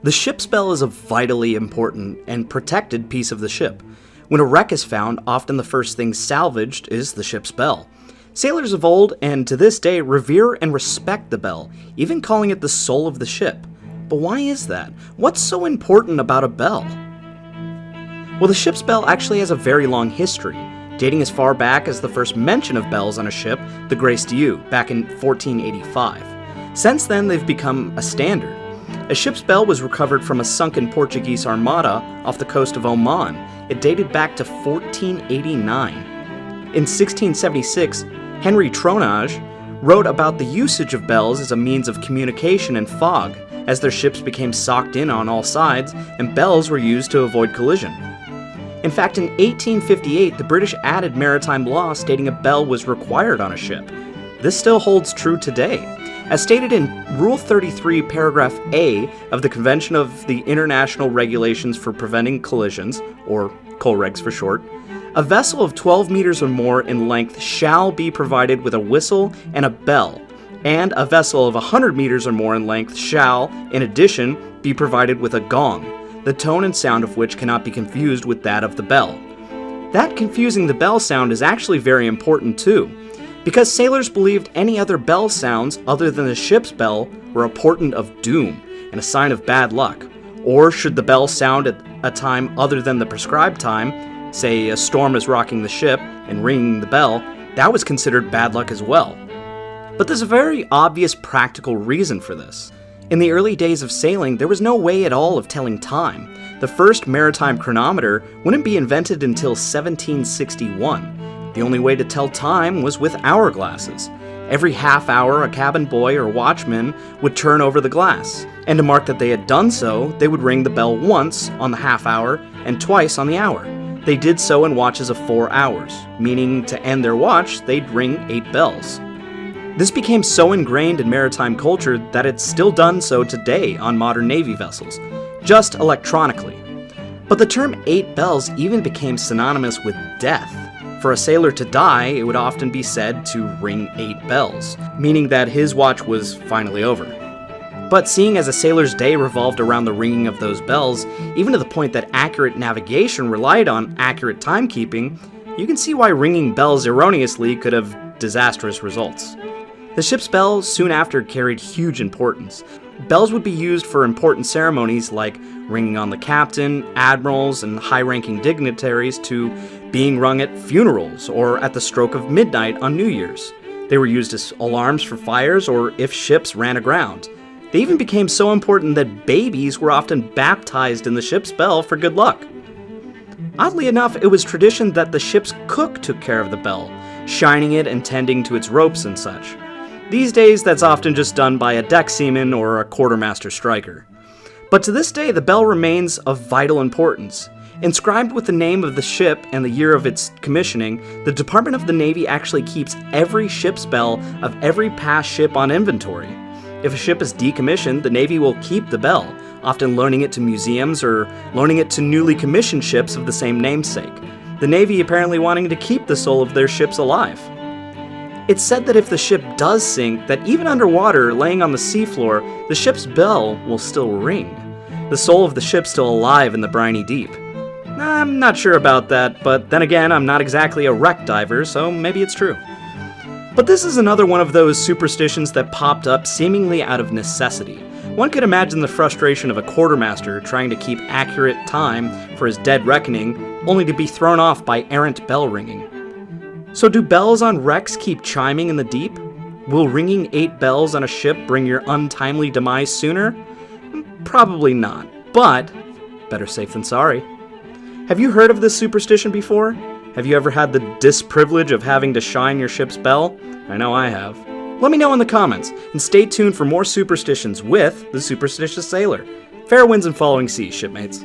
The ship's bell is a vitally important and protected piece of the ship. When a wreck is found, often the first thing salvaged is the ship's bell. Sailors of old, and to this day, revere and respect the bell, even calling it the soul of the ship. But why is that? What's so important about a bell? Well, the ship's bell actually has a very long history, dating as far back as the first mention of bells on a ship, the Grace Dieu, back in 1485. Since then, they've become a standard. A ship's bell was recovered from a sunken Portuguese armada off the coast of Oman. It dated back to 1489. In 1676, Henry Tronage wrote about the usage of bells as a means of communication in fog, as their ships became socked in on all sides, and bells were used to avoid collision. In fact, in 1858, the British added maritime law stating a bell was required on a ship. This still holds true today. As stated in Rule 33, Paragraph A of the Convention of the International Regulations for Preventing Collisions, or COLREGs for short, a vessel of 12 meters or more in length shall be provided with a whistle and a bell, and a vessel of 100 meters or more in length shall, in addition, be provided with a gong, the tone and sound of which cannot be confused with that of the bell. That confusing the bell sound is actually very important too, because sailors believed any other bell sounds other than the ship's bell were a portent of doom and a sign of bad luck. Or should the bell sound at a time other than the prescribed time, say a storm is rocking the ship and ringing the bell, that was considered bad luck as well. But there's a very obvious practical reason for this. In the early days of sailing, there was no way at all of telling time. The first maritime chronometer wouldn't be invented until 1761. The only way to tell time was with hourglasses. Every half hour, a cabin boy or watchman would turn over the glass, and to mark that they had done so, they would ring the bell once on the half hour and twice on the hour. They did so in watches of 4 hours, meaning to end their watch, they'd ring 8 bells. This became so ingrained in maritime culture that it's still done so today on modern Navy vessels, just electronically. But the term 8 bells even became synonymous with death. For a sailor to die, it would often be said to ring 8 bells, meaning that his watch was finally over. But seeing as a sailor's day revolved around the ringing of those bells, even to the point that accurate navigation relied on accurate timekeeping, you can see why ringing bells erroneously could have disastrous results. The ship's bell soon after carried huge importance. Bells would be used for important ceremonies like ringing on the captain, admirals, and high-ranking dignitaries to being rung at funerals or at the stroke of midnight on New Year's. They were used as alarms for fires or if ships ran aground. They even became so important that babies were often baptized in the ship's bell for good luck. Oddly enough, it was tradition that the ship's cook took care of the bell, shining it and tending to its ropes and such. These days, that's often just done by a deck seaman or a quartermaster striker. But to this day, the bell remains of vital importance. Inscribed with the name of the ship and the year of its commissioning, the Department of the Navy actually keeps every ship's bell of every past ship on inventory. If a ship is decommissioned, the Navy will keep the bell, often loaning it to museums or loaning it to newly commissioned ships of the same namesake. The Navy apparently wanting to keep the soul of their ships alive. It's said that if the ship does sink, that even underwater, laying on the seafloor, the ship's bell will still ring. The soul of the ship's still alive in the briny deep. I'm not sure about that, but then again, I'm not exactly a wreck diver, so maybe it's true. But this is another one of those superstitions that popped up seemingly out of necessity. One could imagine the frustration of a quartermaster trying to keep accurate time for his dead reckoning, only to be thrown off by errant bell ringing. So do bells on wrecks keep chiming in the deep? Will ringing 8 bells on a ship bring your untimely demise sooner? Probably not, but better safe than sorry. Have you heard of this superstition before? Have you ever had the disprivilege of having to shine your ship's bell? I know I have. Let me know in the comments, and stay tuned for more superstitions with the Superstitious Sailor. Fair winds and following seas, shipmates.